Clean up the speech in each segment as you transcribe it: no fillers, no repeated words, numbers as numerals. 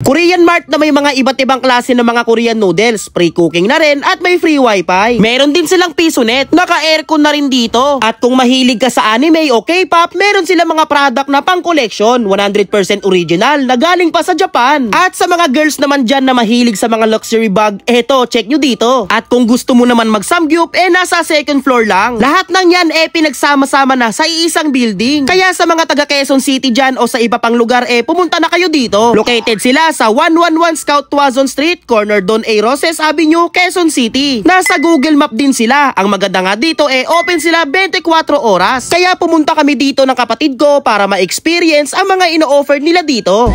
Korean Mart na may mga iba't ibang klase ng mga Korean noodles, free cooking na rin at may free wifi. Meron din silang piso net, naka-aircon na rin dito. At kung mahilig ka sa anime o K-pop, meron silang mga product na pang collection, 100% original na galing pa sa Japan. At sa mga girls naman dyan na mahilig sa mga luxury bag, eto, check nyo dito. At kung gusto mo naman mag-samgyup, nasa second floor lang. Lahat ng yan pinagsama-sama na sa iisang building. Kaya sa mga taga Quezon City dyan o sa iba pang lugar, pumunta na kayo dito. Located sila sa 111 Scout Tuazon Street, corner Don A. Roses Avenue, Quezon City. Nasa Google Map din sila. Ang maganda nga dito, open sila 24 oras. Kaya pumunta kami dito ng kapatid ko para ma-experience ang mga ino-offer nila dito.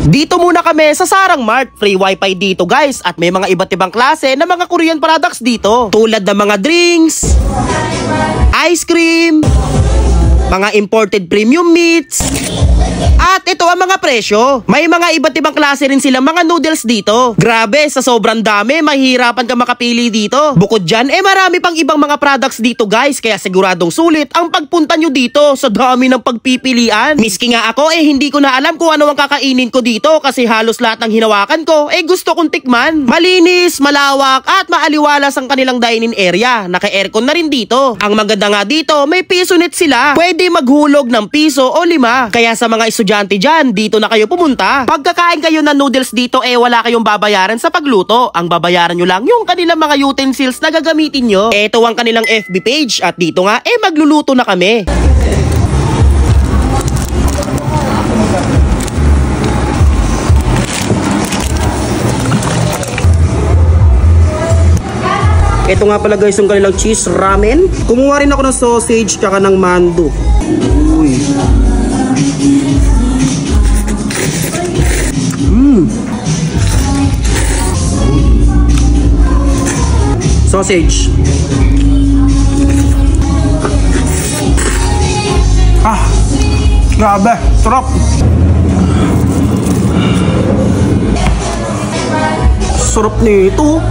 Dito muna kami sa Sarang Mart. Free wifi dito guys at may mga iba't ibang klase ng mga Korean products dito. Tulad ng mga drinks, ice cream, mga imported premium meats. At ito ang mga presyo. May mga iba't ibang klase rin silang mga noodles dito. Grabe, sa sobrang dami, mahihirapan ka makapili dito. Bukod dyan, marami pang ibang mga products dito guys. Kaya siguradong sulit ang pagpunta nyo dito sa dami ng pagpipilian. Miski nga ako, hindi ko na alam kung ano ang kakainin ko dito kasi halos lahat ng hinawakan ko, gusto kong tikman. Malinis, malawak, at maaliwalas ang kanilang dining area. Naka-aircon na rin dito. Ang maganda nga dito, may piso net sila. Pwede maghulog ng piso o 5. Kaya sa mga estudyante dyan, dito na kayo pumunta. Pagkakain kayo ng noodles dito, wala kayong babayaran sa pagluto. Ang babayaran nyo lang yung kanilang mga utensils na gagamitin nyo. Ito ang kanilang FB page at dito nga, magluluto na kami. Ito nga pala guys yung kanilang cheese ramen. Kumuha rin ako ng sausage kaka ng mando. Uy. Sausage. Grabe, sarap. Sarap nito.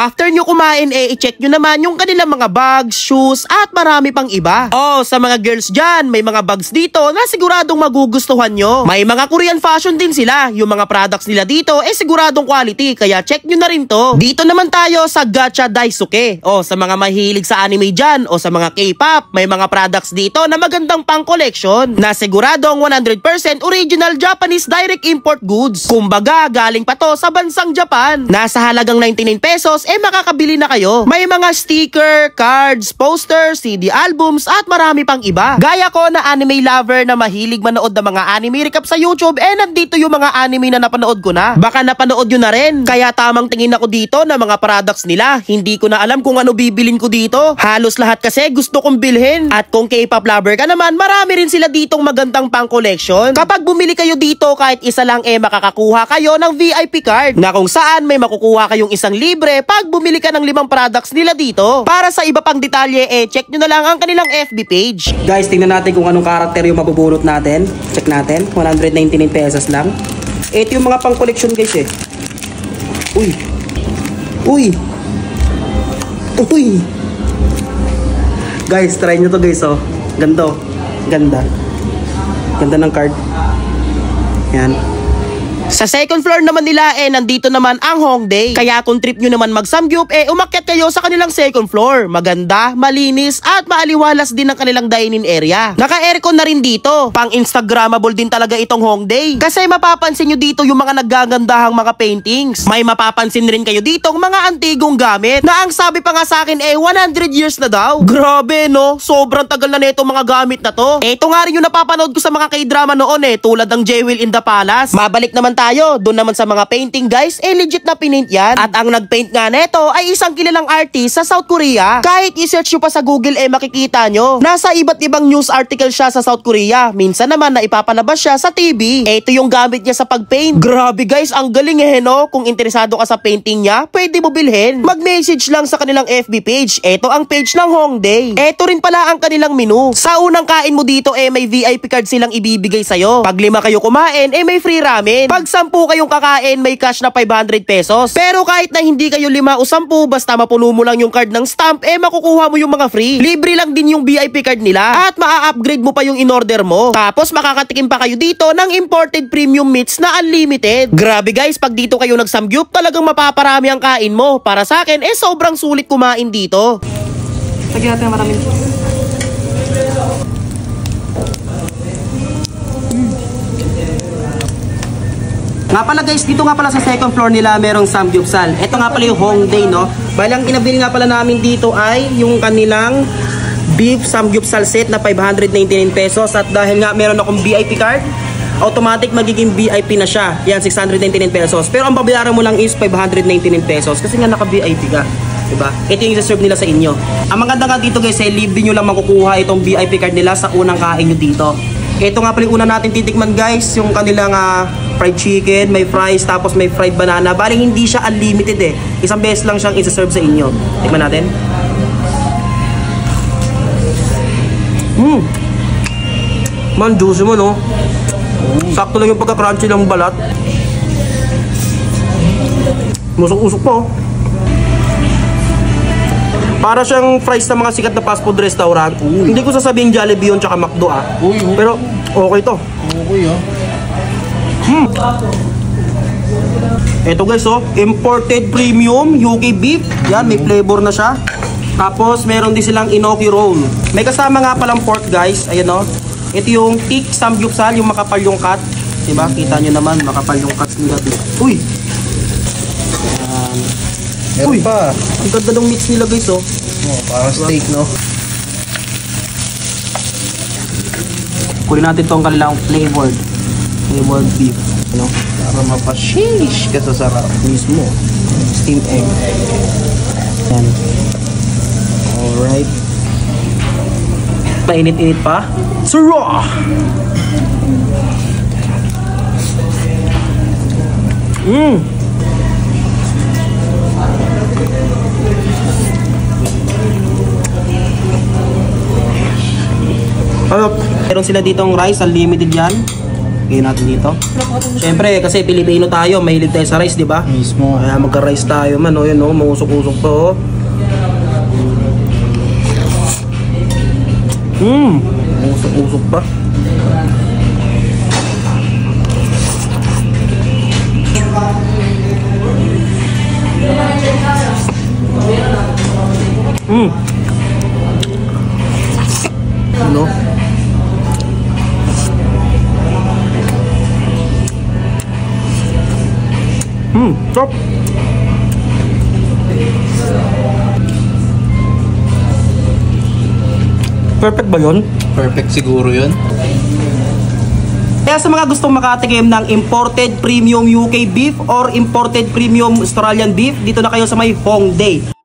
After nyo kumain, i-check nyo naman yung kanilang mga bags, shoes, at marami pang iba. Sa mga girls dyan, may mga bags dito na siguradong magugustuhan nyo. May mga Korean fashion din sila. Yung mga products nila dito, siguradong quality. Kaya check nyo na rin to. Dito naman tayo sa Gacha Daisuke. Sa mga mahilig sa anime dyan o sa mga K-pop, may mga products dito na magandang pang collection na siguradong 100% original Japanese direct import goods. Kumbaga, galing pa to sa bansang Japan. Nasa halagang 99 pesos, makakabili na kayo. May mga sticker, cards, posters, CD albums, at marami pang iba. Gaya ko na anime lover na mahilig manood ng mga anime recap sa YouTube, nandito yung mga anime na napanood ko na. Baka napanood nyo na rin. Kaya tamang tingin ako dito na mga products nila. Hindi ko na alam kung ano bibilin ko dito. Halos lahat kasi gusto kong bilhin. At kung K-pop lover ka naman, marami rin sila ditong magandang pang collection. Kapag bumili kayo dito, kahit isa lang makakakuha kayo ng VIP card na kung saan may makukuha kayong isang libre pag bumili ka ng 5 products nila dito. Para sa iba pang detalye, check nyo na lang ang kanilang FB page. Guys, tingnan natin kung anong karakter yung mabubunot natin. Check natin, 199 pesos lang. Ito yung mga pang collection guys Uy. Uy. Uy. Guys, try nyo to guys Ganda. Ganda. Ganda ng card. Yan. Sa second floor naman nila, nandito naman ang Hongdae. Kaya kung trip nyo naman mag-samgyup, umakyat kayo sa kanilang second floor. Maganda, malinis, at maaliwalas din ang kanilang dining area. Naka-aircon na rin dito. Pang-instagrammable din talaga itong Hongdae. Kasi mapapansin nyo dito yung mga naggagandahang mga paintings. May mapapansin rin kayo dito mga antigong gamit na ang sabi pa nga sa akin 100 years na daw. Grabe no, sobrang tagal na nito mga gamit na to. Ito nga rin yung napapanood ko sa mga K-drama noon tulad ng Jewel in the Palace. Mabalik naman tayo, doon naman sa mga painting guys, legit na pinaint yan. At ang nagpaint nga neto ay isang kilalang artist sa South Korea. Kahit i-search nyo pa sa Google makikita nyo. Nasa iba't ibang news article siya sa South Korea. Minsan naman na ipapalabas siya sa TV. Ito yung gamit niya sa pagpaint. Grabe guys, ang galing no? Kung interesado ka sa painting niya, pwede mo bilhin. Mag-message lang sa kanilang FB page. Ito ang page ng Hongdae. Ito rin pala ang kanilang menu. Sa unang kain mo dito may VIP card silang ibibigay sa'yo. Pag 5 kayo kumain, may free ramen. Pag Pag 10 kayong kakain, may cash na 500 pesos. Pero kahit na hindi kayo 5 o 10, basta mapuno mo lang yung card ng stamp, makukuha mo yung mga free. Libre lang din yung VIP card nila. At maa-upgrade mo pa yung in-order mo. Tapos makakatikim pa kayo dito ng imported premium meats na unlimited. Grabe guys, pag dito kayo nagsamgyup, talagang mapaparami ang kain mo. Para sa akin, sobrang sulit kumain dito. Lagyan natin maraming. Nga pala guys, dito nga pala sa second floor nila merong samgyupsal. Ito nga pala yung Hongdae, no? Balang inabili nga pala namin dito ay yung kanilang beef samgyupsal set na 599 pesos. At dahil nga meron akong VIP card, automatic magiging VIP na siya. Yan, 699 pesos. Pero ang babayaran mo lang is 599 pesos kasi nga naka-VIP ka. Diba? Ito yung isa-serve nila sa inyo. Ang maganda nga dito guys, libre nyo lang makukuha itong VIP card nila sa unang kain nyo dito. Ito nga pala yung una natin titikman guys, yung kanilang fried chicken, may fries, tapos may fried banana. Bali hindi siya unlimited Isang beses lang siyang isa-serve sa inyo. Tikman natin. Man, juicy mo no? Sakto lang yung pagka-crunchy ng balat. Musok-usok po. Para siyang fries na mga sikat na fast food restaurant. Hindi ko sasabihin Jollibee yun tsaka McDo Pero okay to. Okay Ito guys imported premium UK beef. Yan, may flavor na siya. Tapos meron din silang enoki roll. May kasama nga palang pork guys. Ayan Ito yung thick samgyupsal, yung makapal yung cut. Diba? Kita nyo naman, makapal yung cuts nila. Uy! Meron pa. Ang ganda ng mix nila guys Parang steak no? Kunin natin itong kanilang flavored beef. Para mapashish ka sa sarap. Mismo. Steamed egg. Yan. Alright. Mainit-init pa. Sarah! Meron sila ditong rice, unlimited yan. Gawin natin dito. Siyempre, kasi Pilipino tayo, mahilig tayo sa rice, di ba? Mismo. Kaya magka-rice tayo man, yun mausok-usok to. Mausok-usok pa. Ano? Stop. Perfect ba yun? Perfect siguro yun. Kaya sa mga gustong makatikim ng imported premium UK beef or imported premium Australian beef, dito na kayo sa may Hongdae.